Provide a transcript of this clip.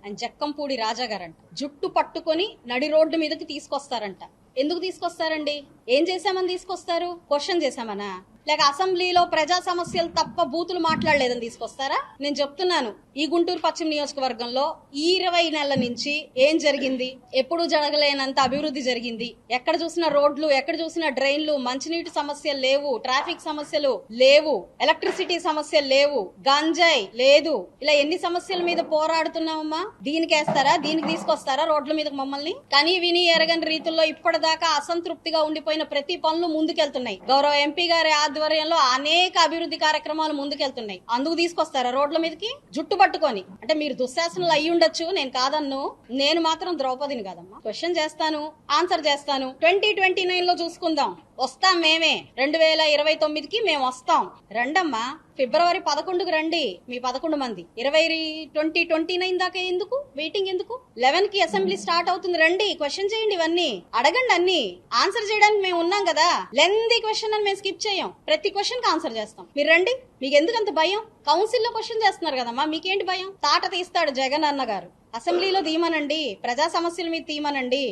ఆయన జక్కంపూడి రాజా గారంట. జుట్టు పట్టుకొని నడి రోడ్డు మీదకి తీసుకొస్తారంట. ఎందుకు తీసుకొస్తారండి? ఏం చేశామని తీసుకొస్తారు? క్వశ్చన్ చేశామనా, లేక అసెంబ్లీలో ప్రజా సమస్యలు తప్ప బూతులు మాట్లాడలేదని తీసుకొస్తారా? నేను చెప్తున్నాను, ఈ గుంటూరు పశ్చిమ నియోజకవర్గంలో ఈ 20 నెలల నుంచి ఏం జరిగింది? ఎప్పుడూ జరగలేనంత అభివృద్ధి జరిగింది. ఎక్కడ చూసినా రోడ్లు, ఎక్కడ చూసినా డ్రైన్లు, మంచినీటి సమస్యలు లేవు, ట్రాఫిక్ సమస్యలు లేవు, ఎలక్ట్రిసిటీ సమస్యలు లేవు, గంజాయి లేదు. ఇలా ఎన్ని సమస్యల మీద పోరాడుతున్నామమ్మా? దీనికేస్తారా? దీనికి తీసుకొస్తారా రోడ్ల మీద మమ్మల్ని? కానీ విని ఎరగని రీతుల్లో ఇప్పటిదాకా అసంతృప్తిగా ఉండిపోయిన ప్రతి పనులు ముందుకెళ్తున్నాయి. గౌరవ ఎంపీ గారి ఆధ్వర్యంలో అనేక అభివృద్ధి కార్యక్రమాలు ముందుకెళ్తున్నాయి. అందుకు తీసుకొస్తారా రోడ్ల మీదకి జుట్టు పట్టుకొని? అంటే మీరు దుశ్శాసనలు అయ్యి ఉండొచ్చు, నేను కాదన్ను. నేను మాత్రం ద్రౌపదిని కాదమ్మా. క్వశ్చన్ చేస్తాను, ఆన్సర్ చేస్తాను. 2029 లో చూసుకుందాం. వస్తాం మేమే. 2029కి మేము వస్తాం. రండమ్మా, ఫిబ్రవరి 11కు రండి. మీ 11 మంది 2029 దాకా ఎందుకు వెయిటింగ్? ఎందుకు? 11కి అసెంబ్లీ స్టార్ట్ అవుతుంది. రండి, క్వశ్చన్ చేయండి, ఇవన్నీ అడగండి. అన్ని ఆన్సర్ చేయడానికి మేము ఉన్నాం కదా. లెందీ క్వశ్చన్ అని మేము స్కిప్ చేయం. ప్రతి క్వశ్చన్ కి ఆన్సర్ చేస్తాం. మీరు రండి. మీకు ఎందుకు అంత భయం? కౌన్సిల్లో క్వశ్చన్ చేస్తున్నారు కదమ్మా, మీకేంటి భయం? తాట తీస్తాడు జగన్ అన్న గారు. అసెంబ్లీలో తీయమనండి, ప్రజా సమస్యల మీద తీయమనండి.